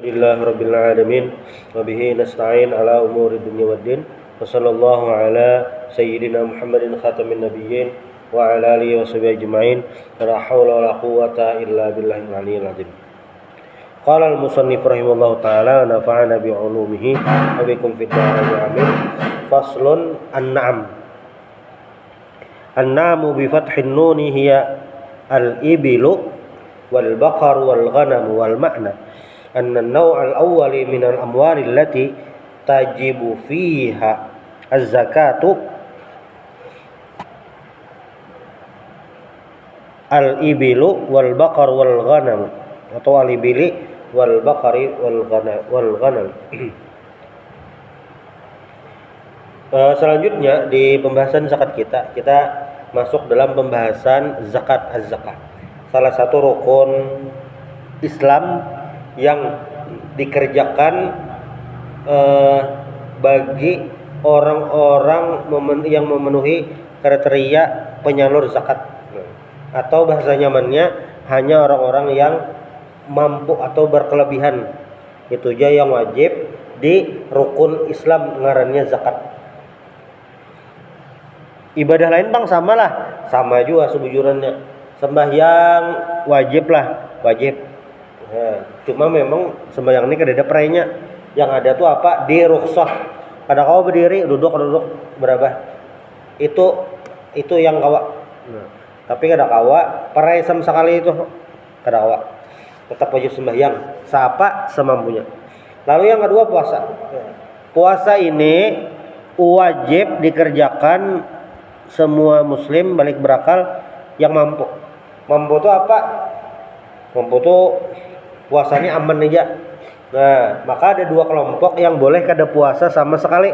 Alhamdulillah Rabbil Alamin Wabihi nasta'in ala umuri dunya waddin Wa sallallahu ala sayyidina Muhammadin khatamin nabiyyin Wa ala alihi wa sahbihi ajma'in La hawla wa la quwwata illa billahil aliyyil azim. Qala al-musannif rahimahullahu ta'ala nafa'ana bi'ulumihi wa bikum fid dharain amin. Faslun an-na'am. An-na'amu bi fathin nuni hiya al-ibilu wal baqar wal ghanam wal ma'na anna an-naw' al-awwali min al-amwal allati tajibu fiha az-zakatu al-ibilu wal baqar wal ghanam atau al-ibili wal baqari wal ghanam. Selanjutnya di pembahasan zakat kita masuk dalam pembahasan zakat az-zakah. Salah satu rukun Islam yang dikerjakan bagi orang-orang yang memenuhi kriteria penyalur zakat, atau bahasa nyamannya hanya orang-orang yang mampu atau berkelebihan. Itu aja yang wajib di rukun Islam ngarannya zakat. Ibadah lain bang sama juga sebujurnya. Sembahyang wajib. Nah, cuma memang sembahyang ini kada ada perayanya. Yang ada tuh apa? Di rukhsah. Kada kau berdiri, duduk berapa? Itu yang kawa. Nah, tapi kada kawa perai sama sekali itu. Kada kawa. Tetap wajib sembahyang. Siapa semampunya. Lalu yang kedua puasa. Puasa ini wajib dikerjakan semua muslim balik berakal yang mampu. Mampu itu apa? Mampu itu puasanya aman aja. Nah, maka ada dua kelompok yang boleh kada puasa sama sekali.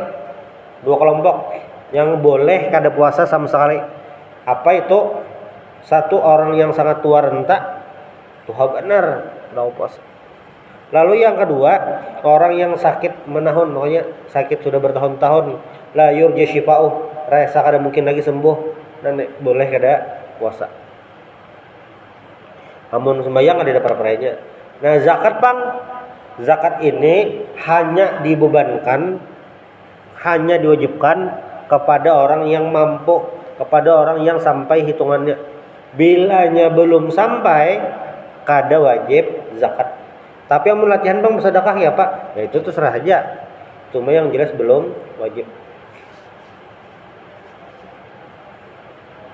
Dua kelompok yang boleh kada puasa sama sekali. Apa itu? Satu, orang yang sangat tua renta, tuh benar enggak puasa. Lalu yang kedua, orang yang sakit menahun, pokoknya sakit sudah bertahun-tahun, la yurja syifa'u, rasa kada mungkin lagi sembuh, dan boleh kada puasa. Amun sembahyang ada perayanya. Nah, zakat bang, zakat ini hanya diwajibkan kepada orang yang mampu, kepada orang yang sampai hitungannya. Bilanya belum sampai, kada wajib zakat. Tapi yang latihan bang bersedekah ya pak, ya itu terserah aja. Cuma yang jelas belum wajib.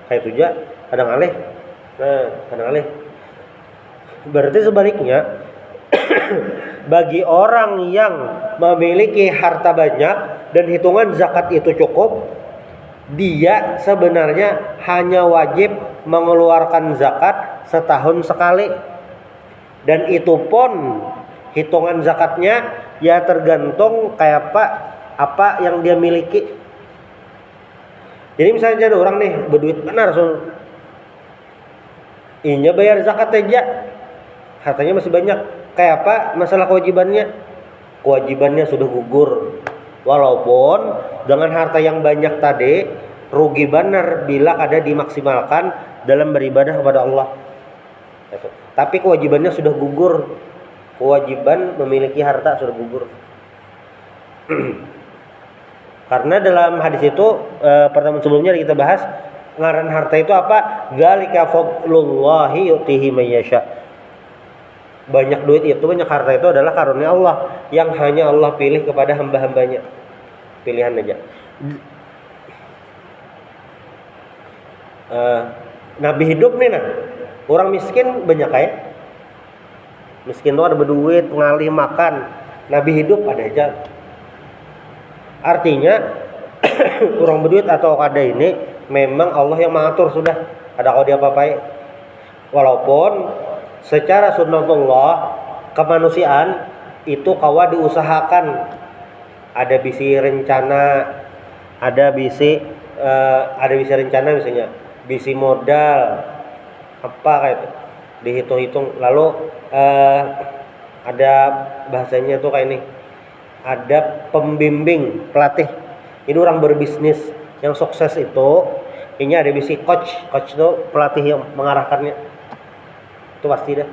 Kayak itu aja, kadang alih. Nah, kadang alih. Berarti sebaliknya bagi orang yang memiliki harta banyak dan hitungan zakat itu cukup, dia sebenarnya hanya wajib mengeluarkan zakat setahun sekali. Dan itu pun hitungan zakatnya ya tergantung kayak apa yang dia miliki. Jadi misalnya ada orang nih berduit benar, inya bayar zakat aja, hartanya masih banyak. Kayak apa masalah kewajibannya? Kewajibannya sudah gugur. Walaupun dengan harta yang banyak tadi rugi benar bila kada dimaksimalkan dalam beribadah kepada Allah. Tapi kewajibannya sudah gugur. Kewajiban memiliki harta sudah gugur. Karena dalam hadis itu pertemuan sebelumnya kita bahas ngaran harta itu apa? Dzalika fadlullahi yu'tihi may yasha. Banyak duit itu, banyak harta itu adalah karunia Allah yang hanya Allah pilih kepada hamba-hambanya. Pilihan aja. Nabi hidup nih orang miskin banyak kayak. Miskin itu ada berduit, ngalih makan. Nabi hidup ada aja. Artinya orang berduit atau kada ini memang Allah yang mengatur sudah. Ada kau dia apa-apai. Walaupun secara sunnatullah kemanusiaan itu kawa diusahakan, ada bisi rencana, ada bisi rencana, misalnya bisi modal apa kayak itu dihitung-hitung. Lalu ada bahasanya tuh kayak ini, ada pembimbing, pelatih. Ini orang berbisnis yang sukses itu ini ada bisi coach itu pelatih yang mengarahkannya. Itu pasti dah.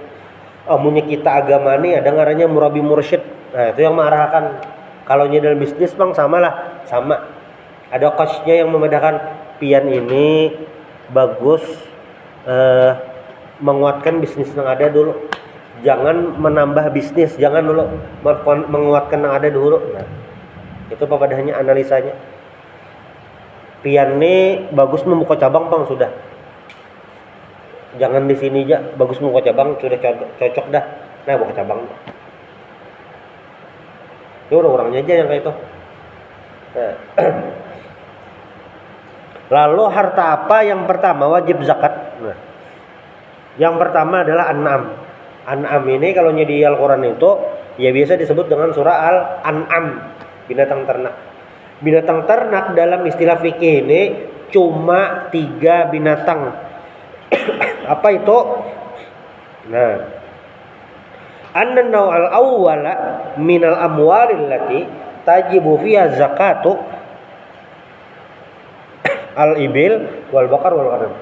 Amunnya kita agama nih ada ngarannya murabi mursyid. Nah, itu yang mengarahkan. Kalau dalam bisnis bang sama lah, sama. Ada coachnya yang membedakan pian ini bagus menguatkan bisnis yang ada dulu. Jangan menambah bisnis, jangan dulu menguatkan yang ada dulu. Nah, itu pembedahnya analisanya. Pian ini bagus membuka cabang bang sudah. Jangan di sini aja, bagus membuka cabang sudah cocok dah. Nah, buka cabang. Ya udah orangnya aja yang kayak itu. Nah. Lalu harta apa yang pertama wajib zakat? Nah, yang pertama adalah an'am. An'am ini kalau di Al-Quran itu ya biasa disebut dengan surah Al-An'am, binatang ternak. Binatang ternak dalam istilah fikih ini cuma 3 binatang. Apa itu? Nah, an-naw al-awwala minal amwalil lati tajibu fiha zakatu al-ibil wal bakar wal ghanam.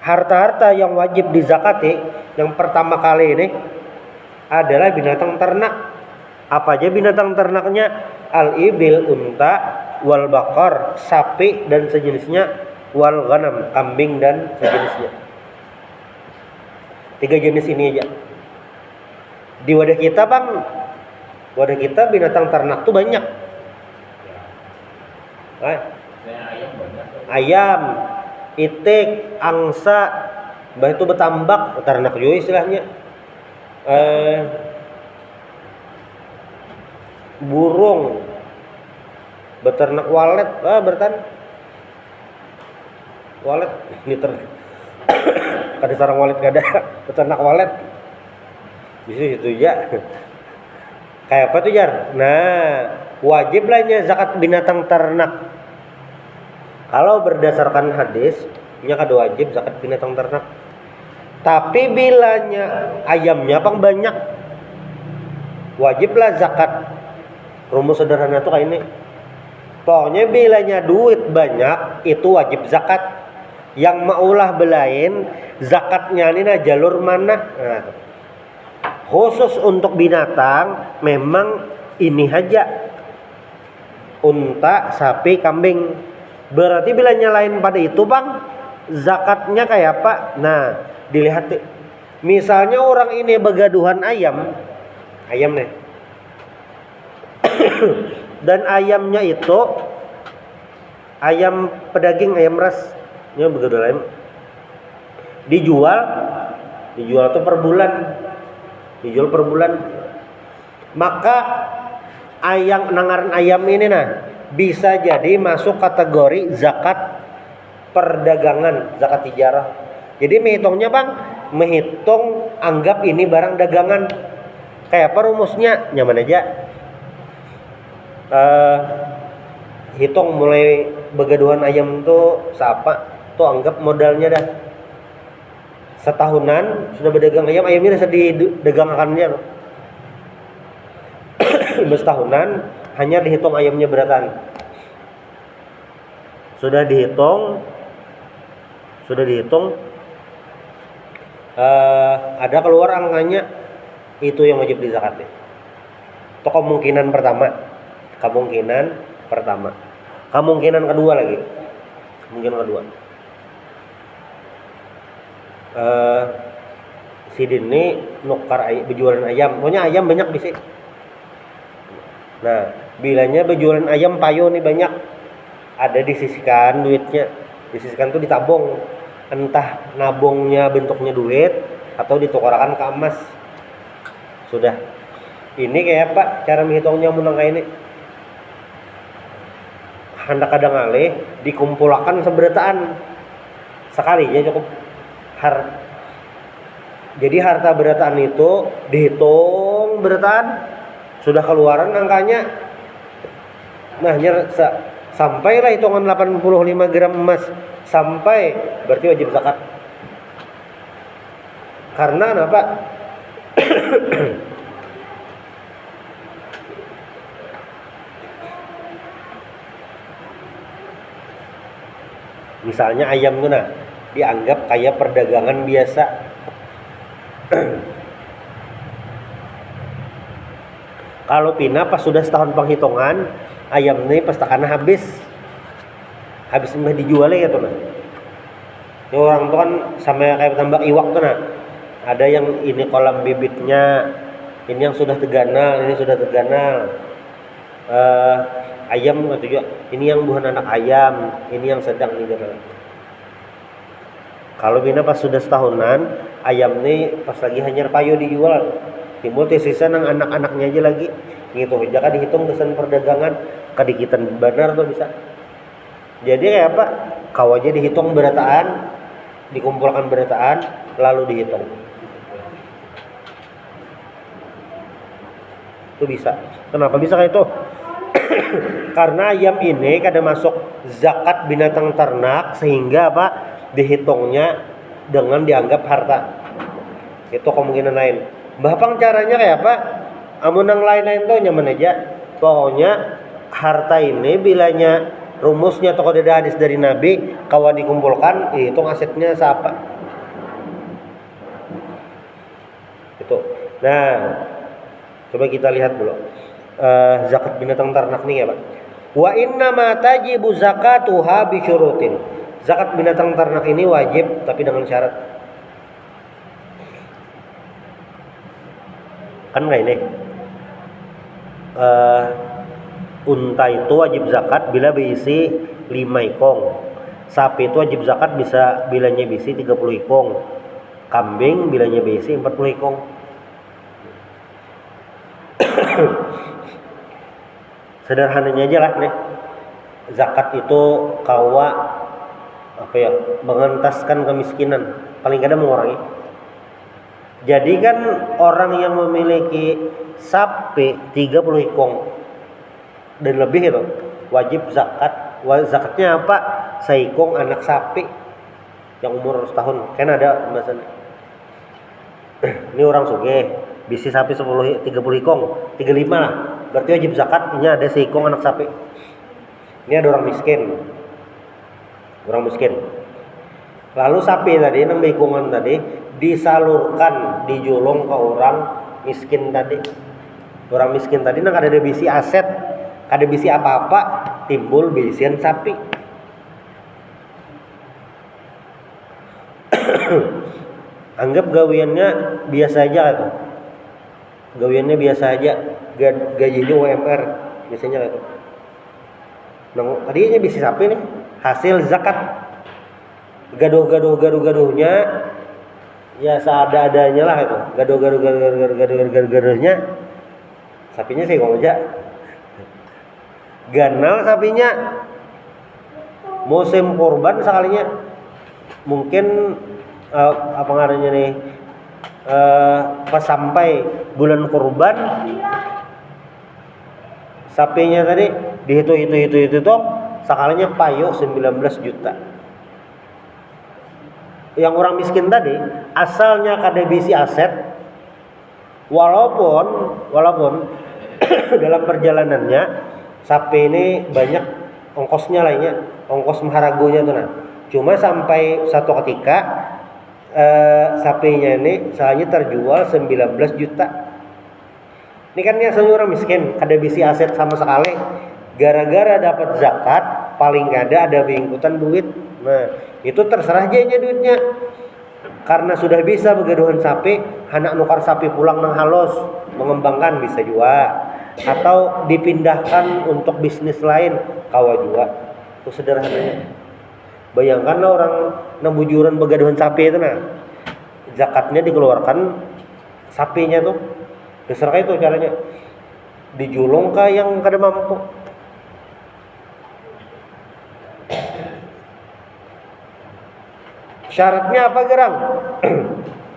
Harta-harta yang wajib dizakati yang pertama kali ini adalah binatang ternak. Apa aja binatang ternaknya? Al-ibil unta, wal bakar sapi dan sejenisnya, wal ghanam kambing dan sejenisnya. 3 jenis ini aja. Di wadah kita bang, wadah kita binatang ternak tuh banyak. Ayam, itik, angsa, bah itu betambak, ternak juga istilahnya. Burung, beternak walet, walet liter. Kada sarang walet kada, beternak walet. Bisa itu ya. Kayak apa tuh Jar? Nah, wajib lahnya zakat binatang ternak. Kalau berdasarkan hadis, nya kada wajib zakat binatang ternak. Tapi bilanya ayamnya bang banyak, wajiblah zakat. Rumus sederhana tuh kayak ini. Pokoknya bilanya duit banyak itu wajib zakat. Yang maulah belain zakatnya ini nah jalur mana? Nah, khusus untuk binatang memang ini aja. Unta, sapi, kambing. Berarti bila nyalain pada itu bang, zakatnya kayak apa? Nah, dilihat misalnya orang ini begaduhan ayam nih. Dan ayamnya itu ayam pedaging, ayam rasnya begaduhan ayam. Dijual tuh per bulan. Dijual per bulan. Maka nangaran ayam ini nah bisa jadi masuk kategori zakat perdagangan, zakat tijarah. Jadi menghitungnya bang, menghitung anggap ini barang dagangan. Kayak apa rumusnya? Nyaman aja. Hitung mulai begaduhan ayam tuh siapa? Tuh anggap modalnya dah setahunan sudah berdagang ayam, ayamnya sudah didagangkannya. Setahunan hanya dihitung ayamnya beratan. Sudah dihitung ada keluar angkanya, itu yang wajib dizakati. Itu kemungkinan pertama. Kemungkinan kedua lagi. Sidin ini nukar berjualan ayam. Pokoknya ayam banyak di sini. Nah, bilanya berjualan ayam payo nih banyak. Ada disisihkan duitnya. Disisihkan tuh ditabung. Entah nabungnya bentuknya duit atau ditukarkan ke emas. Sudah. Ini kayak apa cara menghitungnya menang kayak ini? Hendak kadang alih dikumpulkan seberataan. Sekali ya cukup. Jadi harta berataan itu dihitung berataan, sudah keluaran angkanya. Nah, sampailah hitungan 85 gram emas sampai, berarti wajib zakat. Karena apa? Misalnya ayam tuh nah dianggap kayak perdagangan biasa. Kalau pina pas sudah setahun penghitungan, ayam ini pastakana habis mah dijual ya tuh nah. Ini orang tuh kan sama kayak tambak iwak tuh nah. Ada yang ini kolam bibitnya, ini yang sudah terganal, ini sudah terganal. Ayam atau juga ini yang bukan anak ayam, ini yang sedang nih gitu. Kalau bina pas sudah setahunan, ayam nih pas lagi hanyar payu dijual, timbul sisa nang anak-anaknya aja lagi gitu. Jika dihitung kesan perdagangan kedikitan benar tuh bisa. Jadi kayak apa? Kau aja dihitung berataan, dikumpulkan berataan, lalu dihitung. Itu bisa. Kenapa bisa kayak itu? Karena ayam ini kada masuk zakat binatang ternak sehingga apa? Dihitungnya dengan dianggap harta. Itu kemungkinan lain. Bahkan caranya kayak apa? Amun yang lain-lain tuh nyaman aja. Pokoknya harta ini bilanya rumusnya atau kode hadis dari Nabi kawan dikumpulkan, hitung asetnya siapa. Itu. Nah, coba kita lihat dulu. Zakat binatang ternak nih ya Pak. Wa inna ma tajibu zakatuha bi syurutin. Zakat binatang ternak ini wajib tapi dengan syarat. Kan kayak ini. Unta itu wajib zakat bila berisi 5 ikong. Sapi itu wajib zakat bisa bilanya berisi 30 ikong. Kambing bilanya berisi 40 ikong. Sederhananya aja lah nih. Zakat itu kawa apa ya, mengentaskan kemiskinan, paling kadang mengurangi. Jadi kan orang yang memiliki sapi 30 ikong dan lebih itu wajib zakat. Zakatnya apa? Seikong anak sapi yang umur setahun. Kan ada maksudnya. Ini orang sugih, bisi sapi 30 ikong, 35 lah. Berarti wajib zakat, ini ada seikong anak sapi. Ini ada orang miskin. Lalu sapi tadi, nang ikongan tadi disalurkan, dijulung ke orang miskin tadi. Orang miskin tadi nang ada bisi aset, ada bisi apa-apa, timbul bisian sapi. Anggap gawiannya biasa aja gitu. Gawiannya biasa aja, gajinya UMR biasanya gitu. Nah, tadinya bisi sapi nih, hasil zakat. Gaduh-gaduhnya ya seada-adanya lah itu. Gaduh-gaduhnya sapinya sih kok aja. Ganal sapinya musim kurban sekalinya. Mungkin apa ngarannya nih? Pas sampai bulan kurban sapinya tadi dihitung tuh sekalinya payu 19 juta. Yang orang miskin tadi asalnya kada bisi aset, walaupun dalam perjalanannya sapi ini banyak ongkosnya lainnya, ongkos maharagonya tuh nah. Cuma sampai satu ketika sapinya ini soalnya terjual 19 juta. Ini kan biasanya orang miskin, kada bisi aset sama sekali. Gara-gara dapat zakat, paling kada ada bingkutan duit. Nah, itu terserah aja duitnya. Karena sudah bisa begaduhan sapi, anak nukar sapi pulang nang halus, mengembangkan bisa juga. Atau dipindahkan untuk bisnis lain, kawa juga. Itu sederhananya. Bayangkanlah orang nambujuran begaduhan sapi itu nah. Zakatnya dikeluarkan sapinya tuh. Terserah itu caranya. Dijulung ke yang kada mampu. Syaratnya apa gerang?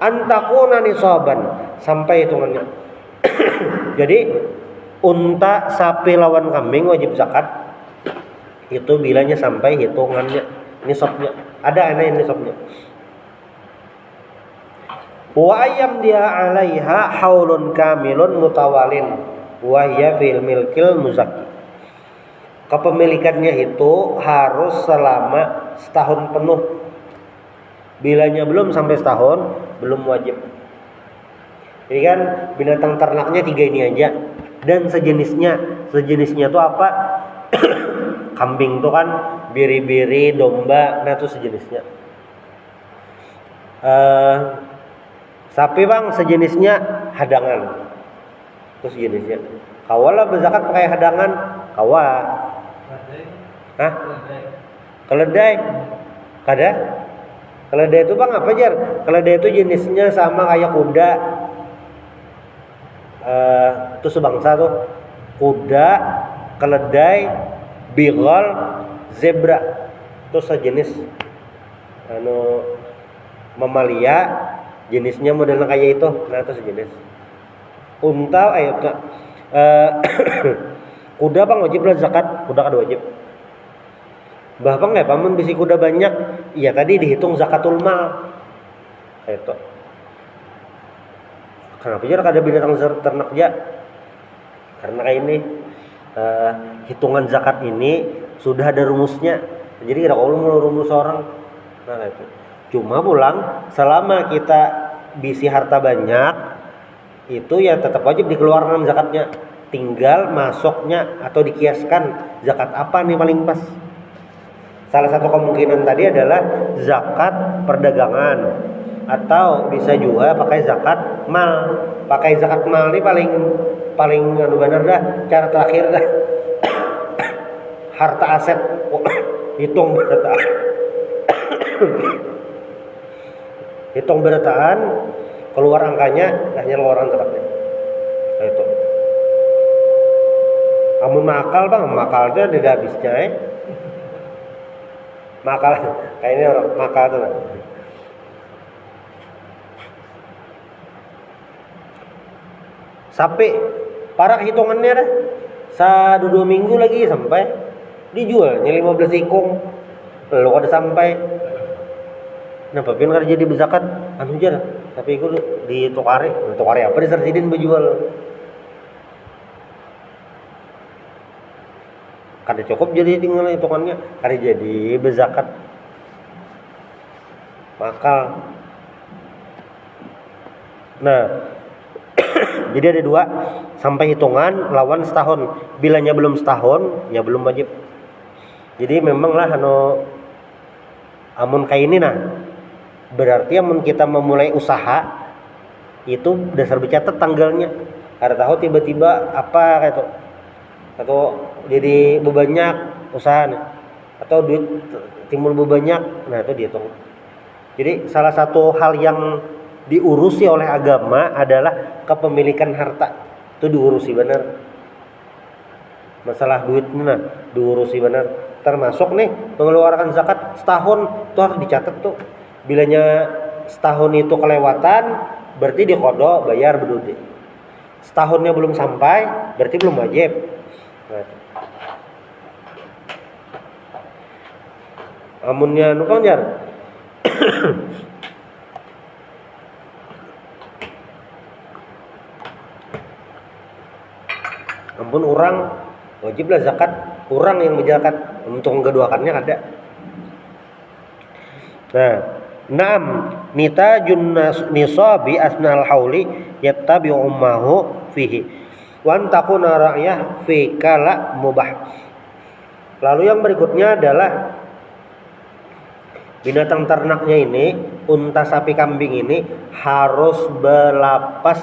Antakuna nisaban, sampai hitungannya. Jadi unta, sapi lawan kambing wajib zakat. Itu bilanya sampai hitungannya, nisabnya. Ada nisabnya. Wa ayyam dia 'alaiha haulun kamilun mutawalin wa hiya fil milkil muzakki. Kepemilikannya itu harus selama setahun penuh. Bilanya belum sampai setahun, belum wajib. Ini kan binatang ternaknya 3 ini aja dan sejenisnya tuh apa? Kambing tuh kan biri-biri, domba, nah itu sejenisnya. Sapi bang sejenisnya hadangan, itu sejenisnya. Kawalah berzakat pakai hadangan, kawa. Hah? Keledai? Kada? Keledai itu bang apa jar? Keledai itu jenisnya sama kayak kuda. Itu sebangsa tuh. Kuda, keledai, bighal, zebra. Itu sejenis. Mamalia jenisnya modelnya kayak itu. Nah itu sejenis. Unta kuda bang wajib lah zakat. Kuda kada wajib. Bahkan nggak paman bisi kuda banyak, iya tadi dihitung zakatul mal. Kayak itu. Kenapa jar kada binatang ternak ya? Karena kayak ini hitungan zakat ini sudah ada rumusnya. Jadi kada perlu rumus orang. Nah kayak itu. Cuma pulang selama kita bisi harta banyak itu ya tetap wajib dikeluarkan zakatnya. Tinggal masuknya atau dikiaskan zakat apa nih paling pas. Salah satu kemungkinan tadi adalah zakat perdagangan atau bisa juga pakai zakat mal. Pakai zakat mal ini paling benar dah, cara terakhir dah. Harta aset hitung berataan. Hitung berataan keluar angkanya, hanya keluaran zakatnya. Nah, itu. Amun makal bang, makalnya tidak habisnya makal kayaknya orang makal tuh. Sampai parah hitungannya dah. 1-2 minggu lagi sampai dijualnya 15 ikung. Lo kada sampai. Nah, papian kada jadi berzakat anu jar. Tapi iku di tukari apa di Sersidin berjual. Kada cukup jadi tinggal hitungannya, kada jadi berzakat. Makal. Nah, jadi ada 2 sampai hitungan lawan setahun. Bilanya belum setahun, ya belum wajib. Jadi memanglah amun kayak ini nah. Berarti amun kita memulai usaha itu dasar bercatat tanggalnya. Kada tahu tiba-tiba apa kayak itu. Atau jadi bebanyak usaha nih. Atau duit timbul bebanyak, nah itu dihitung. Jadi salah satu hal yang diurusi oleh agama adalah kepemilikan harta. Itu diurusi benar. Masalah duitnya nah, diurusi benar. Termasuk nih mengeluarkan zakat setahun itu harus dicatat tuh. Bilanya setahun itu kelewatan, berarti dikodok bayar berdudi. Setahunnya belum sampai, berarti belum wajib. Nah, amunnya numpang jar. Ampun orang wajiblah zakat, orang yang berzakat untuk mengeduakannya ada. Nah, naam nitajun nisabi asnal hauli yattabi'u ummahu fihi wa antakuna ra'yah fi kala mubah. Lalu yang berikutnya adalah binatang ternaknya ini, unta, sapi, kambing ini harus belapas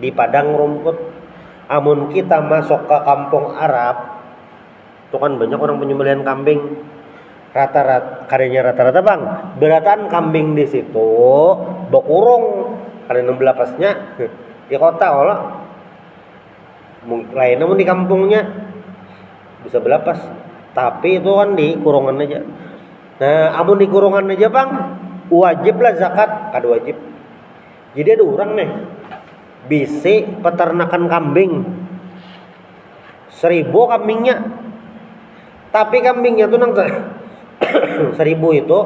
di padang rumput. Amun kita masuk ke kampung Arab, itu kan banyak orang penyembelihan kambing. Rata-rata bang, beratan kambing di situ bekurung karena belapasnya di kota olah. Lain namun di kampungnya bisa belapas, tapi itu kan di kurungan aja. Nah, amun di kurungan aja bang, wajib lah zakat, kada wajib. Jadi ada orang nih bisi peternakan kambing 1000 kambingnya, tapi kambingnya tuh nang 1000 itu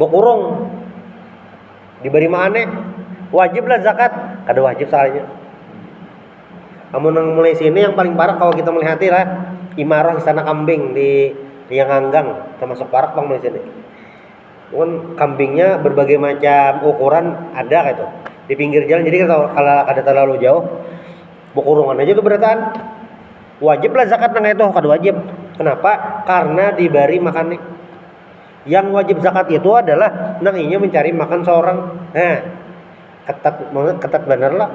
bekurung diberi mana wajib lah zakat, kada wajib soalnya. Amun nang mulai sini yang paling parah kalau kita melihat lah imarah istana kambing di yang Anggang, termasuk parah bang mulai sini. Kan kambingnya berbagai macam ukuran ada gitu di pinggir jalan, jadi kalau ada terlalu jauh bukurungan aja keberatan wajib lah zakat nang itu kada wajib. Kenapa? Karena diberi makan nih. Yang wajib zakat itu adalah nang inya mencari makan seorang. Nah, ketat bener lah.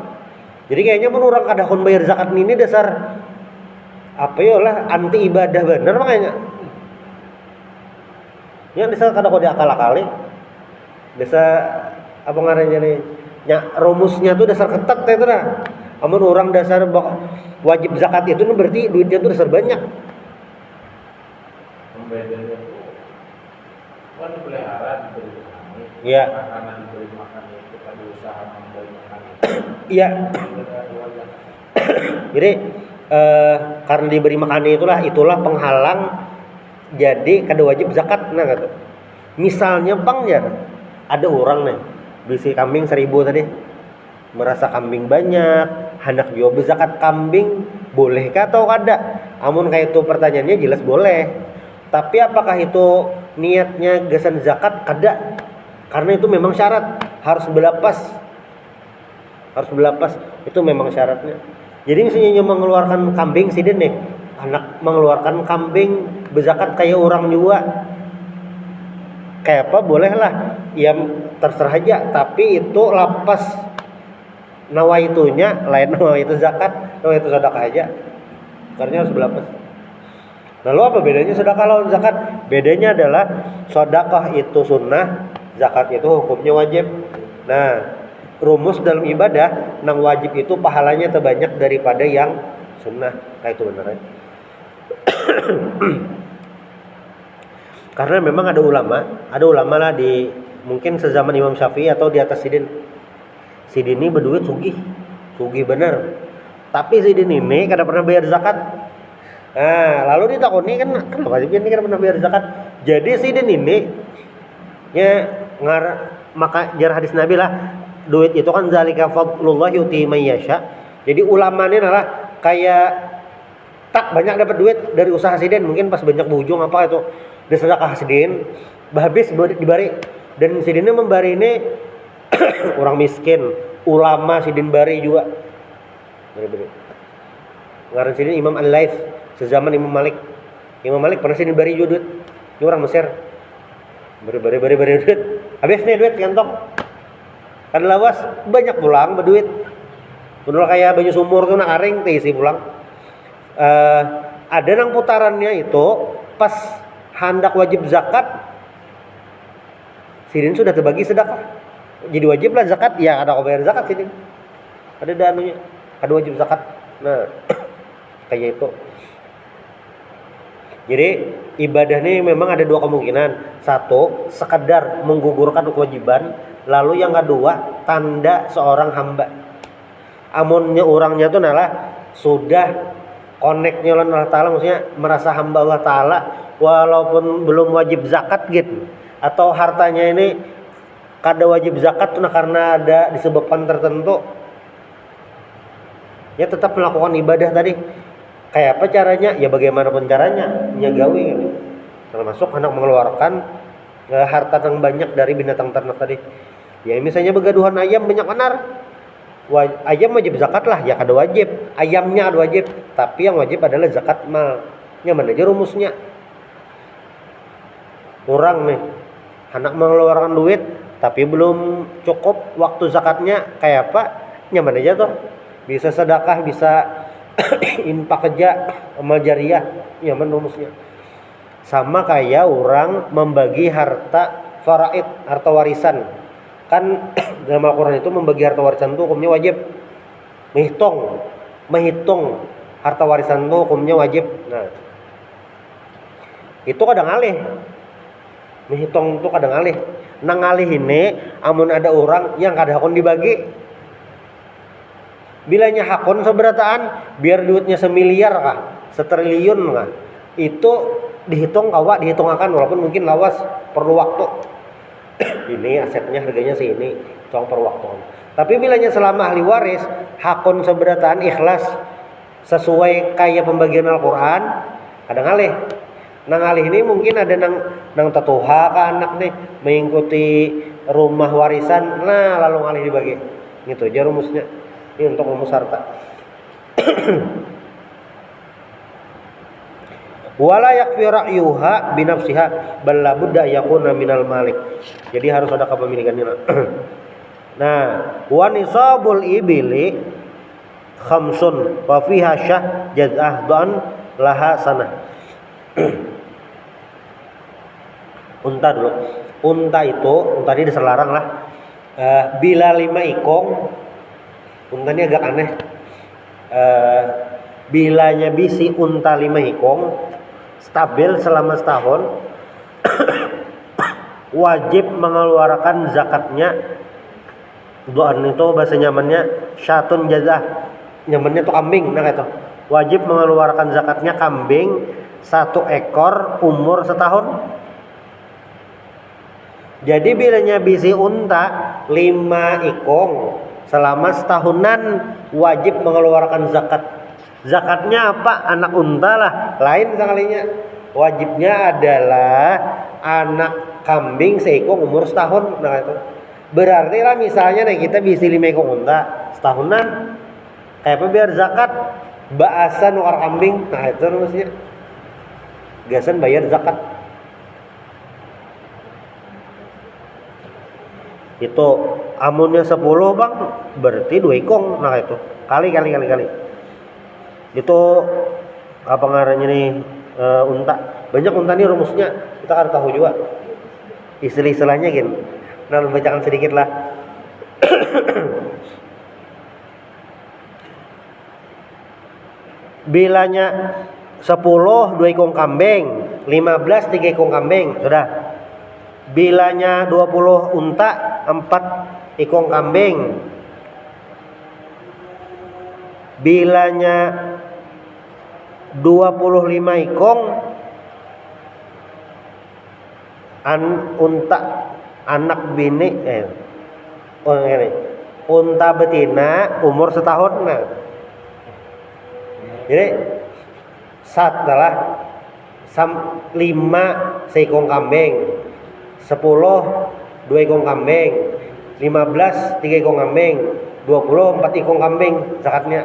Jadi kayaknya menurang kada kon bayar zakat ini dasar apa ya lah anti ibadah bener makanya. Yang dasar kada kode akal-akali. Dasar apa ngarannya nih? Ya rumusnya tuh dasar ketat itu dah. Amun orang dasar wajib zakat itu berarti duitnya tuh dasar banyak. Pembedanya itu kan dipelihara diberi makan. Iya. Karena diberi makan itu pada usaha memberi makan. Iya. Jadi karena diberi makan itulah penghalang jadi kada wajib zakat nah gitu. Misalnya bang ya ada orang nih beli kambing 1000 tadi merasa kambing banyak hendak jual zakat kambing bolehkah atau kada? Amun kayak itu pertanyaannya jelas boleh. Tapi apakah itu niatnya gasan zakat? Kada. Karena itu memang syarat harus belapas itu memang syaratnya. Jadi misalnya mengeluarkan kambing sidin nih anak mengeluarkan kambing berzakat kayak orang juga kayak apa bolehlah ya terserah aja, tapi itu lapas nawaitunya lain nawaitu zakat, nawaitu sedekah aja karena harus belapas. Lalu apa bedanya sedekah lawan zakat? Bedanya adalah sedekah itu sunnah, zakat itu hukumnya wajib. Nah rumus dalam ibadah nang wajib itu pahalanya terbanyak daripada yang sunnah. Nah itu benar ya. Karena memang ada ulama lah di mungkin sezaman Imam Syafi'i atau di atas Sidin ini berduit sugih bener, tapi Sidin ini kada pernah bayar zakat. Nah lalu ditakoni kan kenapa Sidin ini kada pernah bayar zakat? Jadi Sidin ini ya maka jar hadis Nabi lah duit itu kan zalika fadlullah yuti may yasha. Jadi ulama ini adalah kayak tak banyak dapat duit dari usaha Sidin, mungkin pas banyak bujung apa itu disedekah Sidin habis dibari, dan Sidinnya membari ini orang miskin, ulama Sidin bari juga bari. Ngaran Sidin Imam Al-Laits sezaman Imam Malik pernah Sidin bari juga duit. Ini orang Mesir bari duit habis nih duit kantong kan lawas banyak pulang berduit bener kayak baju sumur tuh nak aring isi pulang. Ada nang putarannya itu pas hendak wajib zakat Sidin sudah terbagi sedekah, jadi wajib lah zakat ya ada kau bayar zakat Sidin ada danunya ada wajib zakat. Nah kayak itu. Jadi ibadah ini memang ada dua kemungkinan. Satu sekedar menggugurkan kewajiban, lalu yang kedua tanda seorang hamba. Amunnya orangnya tuh nalah sudah connect-nya Allah Ta'ala, maksudnya merasa hamba Allah Ta'ala walaupun belum wajib zakat gitu, atau hartanya ini kada wajib zakat tuh nah karena ada disebabkan tertentu ya tetap melakukan ibadah tadi. Kayak apa caranya? Ya bagaimanapun caranya nyagawi gitu. Termasuk hendak mengeluarkan harta yang banyak dari binatang ternak tadi. Ya misalnya begaduhan ayam banyak benar, ayam wajib zakat lah ya kada wajib, ayamnya ada wajib, tapi yang wajib adalah zakat mal. Nyaman aja rumusnya. Orang nih hendak mengeluarkan duit tapi belum cukup waktu zakatnya, kayak apa? Nyaman aja tuh. Bisa sedekah, bisa infak kerja, amal jariah, nyaman rumusnya. Sama kayak orang membagi harta faraid, harta warisan. Kan dalam Al-Quran itu membagi harta warisan itu hukumnya wajib. Menghitung harta warisan itu hukumnya wajib. Nah itu kadang alih. Menghitung itu kadang alih. Nang alih ini amun ada orang yang kada hakun dibagi. Bilanya hakun seberataan biar duitnya semiliar kah, setriliun kah, itu dihitung dihitung akan walaupun mungkin lawas perlu waktu. Ini asetnya harganya segini, tolong per waktu. Tapi bilanya selama ahli waris hakun seberataan ikhlas sesuai kayak pembagian Al-Quran, kadang alih Nang alih ini mungkin ada nang tatuha ke anak nih mengikuti rumah warisan, nah lalu ngalih dibagi. Gitu aja rumusnya. Ini untuk rumus harta. Wala yakfi ra'yuha binafsiha bal la budda yakuna minal malik. Jadi harus ada kepemilikannya. Nah, wa nisabul ibili khamsun wa fiha syah jaz'ah dan laha sanah. Unta dulu. Unta itu, unta ini diselarang lah. Bila 5 ikong, unta ini agak aneh. Bilanya bisi unta 5 ikong, stabil selama setahun, wajib mengeluarkan zakatnya. Doan itu bahasa nyamannya syatun jazah. Nyamannya tuh kambing, nah itu. Wajib mengeluarkan zakatnya kambing 1 ekor umur setahun. Jadi bilanya bisi unta 5 ikong selama setahunan wajib mengeluarkan zakat. Zakatnya apa? Anak unta lah. Lain sekalinya. Wajibnya adalah anak kambing seekong umur setahun. Nah itu. Berarti lah misalnya nih kita bisi 5 ekong unta setahunan. Kayak apa biar zakat? Baasan nukar kambing. Nah itu maksudnya. Gasan bayar zakat. Itu amunnya 10 bang berarti 2 ikong. Nah itu kali itu apa ngarannya nih unta. Banyak unta nih rumusnya kita kan tahu juga istilah-istilahnya gini. Nah bacakan sedikit lah. Bilanya 10 2 ikong kambing, 15 3 ikong kambing, sudah. Bilanya 20 unta 4 ikong kambing. Bilanya 25 ikong unta anak bini ini unta betina umur setahun. Nah jadi adalah 5 seekong kambing, 10 2 ekong kambing, 15 3 ekong kambing, 20 4 ekong kambing zakatnya.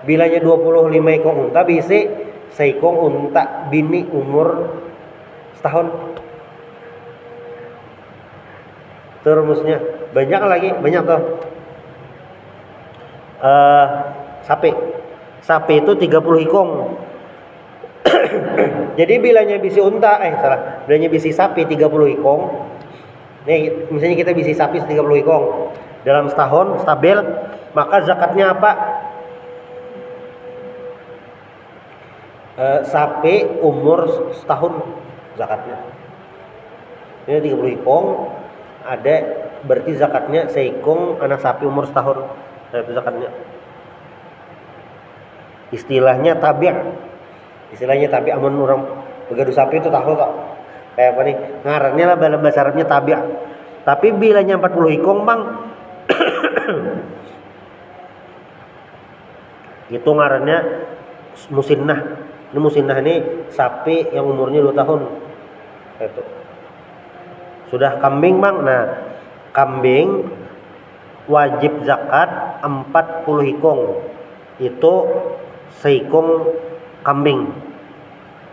Bilanya 25 ekong unta bisi seekong unta bini umur setahun. Terusnya banyak lagi, banyak tuh. Sapi itu 30 ikong. Jadi bilanya bisi unta, bilanya bisi sapi 30 ikong. Nih, misalnya kita bisi sapi 30 ikong dalam setahun stabil, maka zakatnya apa? Sapi umur setahun zakatnya. Ini 30 ikong ada berarti zakatnya seikong anak sapi umur setahun. Nah, itu zakatnya. Istilahnya tabi'. Amun orang begaduh sapi itu tahu tak? Kayak apa nih? Ngarannya lah dalam bahasa Arabnya tabi'. Tapi bilanya 40 ikong, Bang. Itu ngarannya musinnah. Ini musinnah ini sapi yang umurnya 2 tahun. Itu. Sudah kambing, Bang. Nah, kambing wajib zakat 40 ikong. Itu seikong kambing.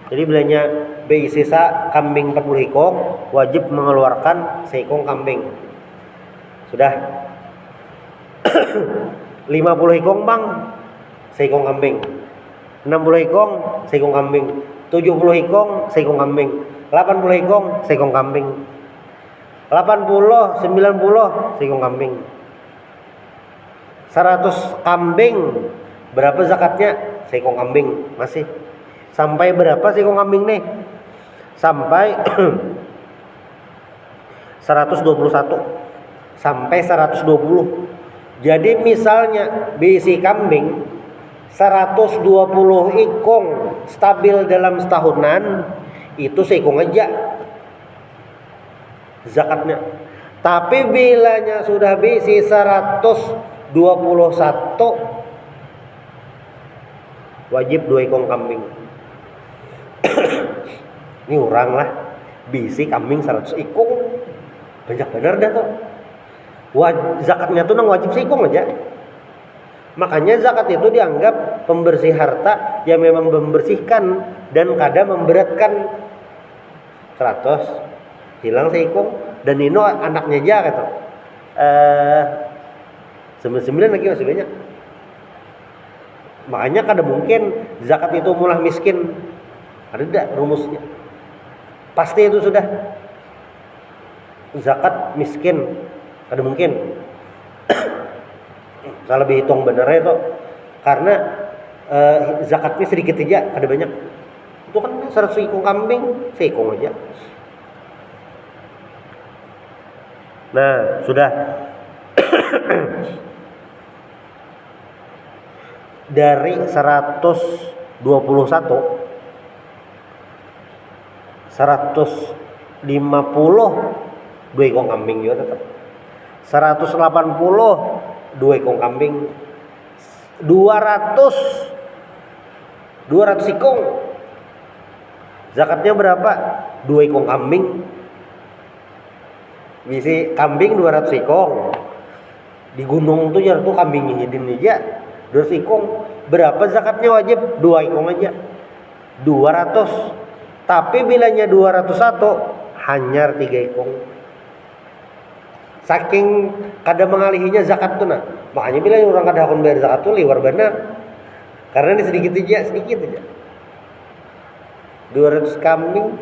Jadi bilanya sisa kambing 40 ikong wajib mengeluarkan seikong kambing. Sudah 50 ikong, Bang, seikong kambing. 60 ikong seikong kambing. 70 ikong seikong kambing. 80 ikong seikong kambing. 80 90 seikong kambing. 100 kambing berapa zakatnya? Seekong kambing masih. Sampai berapa seekong kambing nih? Sampai 121 sampai 120. Jadi misalnya bisi kambing 120 ikong stabil dalam setahunan, itu seekong aja zakatnya. Tapi bilanya sudah bisi 121 wajib 2 ekong kambing. Ini orang lah bisi kambing 100 ikung banyak bener dah tuh. Zakatnya tuh nang wajib seikung aja. Makanya zakat itu dianggap pembersih harta yang memang membersihkan dan kadang memberatkan. 100 hilang seikung dan Nino anaknya aja kata. 99 lagi masih banyak. Makanya kadang mungkin zakat itu mulah miskin. Ada tidak rumusnya? Pasti itu sudah. Zakat miskin ada mungkin. Saya lebih hitung benernya itu karena zakatnya sedikit aja ada banyak. Itu kan 100 ikung kambing seikung aja. Nah sudah. Dari 121 150 2 ekor kambing juga tetap 180 2 ekor kambing 200 ikung zakatnya berapa 2 ekor kambing bisi kambing 200 ikung di gunung tuh ya tuh kambingnya hidin aja 200 ikung berapa zakatnya wajib 2 ikung aja 200 tapi bilanya 201 hanya 3 ikung saking kada mengalihinya zakat tuh nah makanya bilanya orang kada akan bayar zakat tuh liwar benar karena ini sedikit aja 200 kambing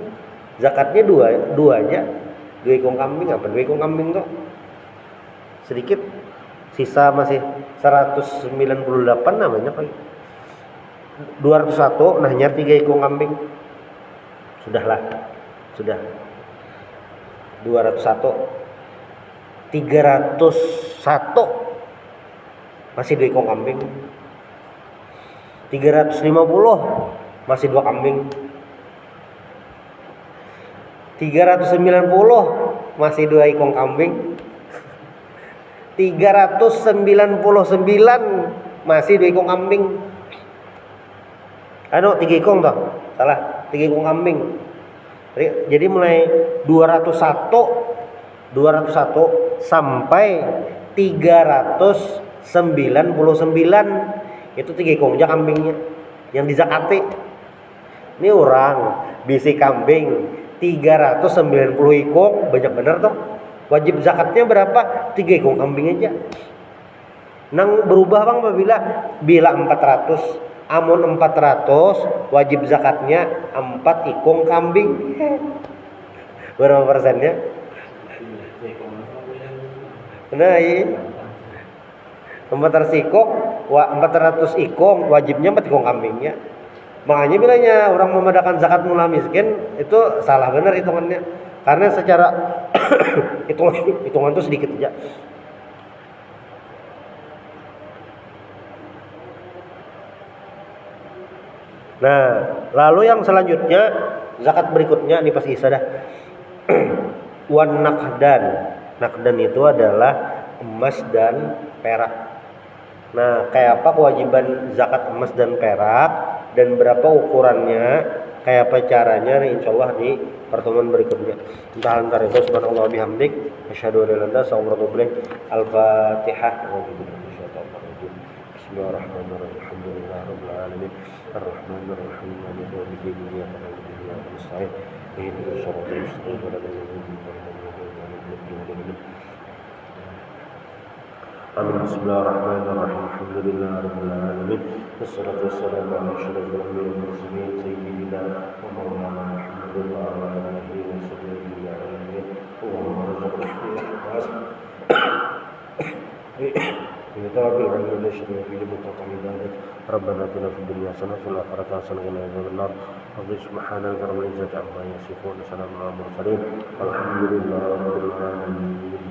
zakatnya 2 aja 2 ikung kambing apa 2 ikung kambing tuh sedikit sisa masih 198 namanya kali 201 nah hanya 3 ikung kambing sudah 201 301 masih 2 ekor kambing 350 masih 2 kambing 390 masih 2 ekor kambing 399 masih 2 ekor kambing 3 ekor toh salah 3 ekor kambing jadi mulai 201 sampai 399 itu 3 ekor aja kambingnya yang dizakati. Ini orang bisi kambing 390 ekor banyak bener toh. Wajib zakatnya berapa? 3 ekor kambing aja. Nang berubah bang bila 400 amun 400 wajib zakatnya 4 ikung kambing. Berapa persennya? Nah iya 400 ikung wajibnya 4 ikung kambingnya. Makanya bilangnya orang memadakan zakat mula miskin itu salah benar hitungannya. Karena secara hitungan itu sedikit aja. Nah, lalu yang selanjutnya zakat berikutnya nih pas Isa dah. Wan nakdan. Nakdan itu adalah emas dan perak. Nah, kayak apa kewajiban zakat emas dan perak dan berapa ukurannya, kayak apa caranya nih insyaallah di pertemuan berikutnya. Entar itu subhanallah bihamdik asyhadu an la ilaha illa anta astaghfiruka wa atubu ilaik. Al-Fatihah. Bismillahirrahmanirrahim. Alhamdulillahirabbil alamin. Ar-Rahmanir-Rahim. Maliki yaumiddin. Iyyaka na'budu wa iyyaka nasta'in. Ihdinas siratal mustaqim. Bismillahirrahmanirrahim. Alhamdulillahirabbil alamin. Wassalatu wassalamu ala asyrofil anbiya'i wal mursalin sayyidina wa maulana Muhammadin wa ala alihi wa sahbihi ajma'in. Allahumma رب العالمين اشهد في جميع عبادك ربنا اتنا في الدنيا حسنه وفي الاخره حسنه وقنا عذاب النار رب سبحانك رب العزه عما يصفون وسلام على المرسلين والحمد لله رب العالمين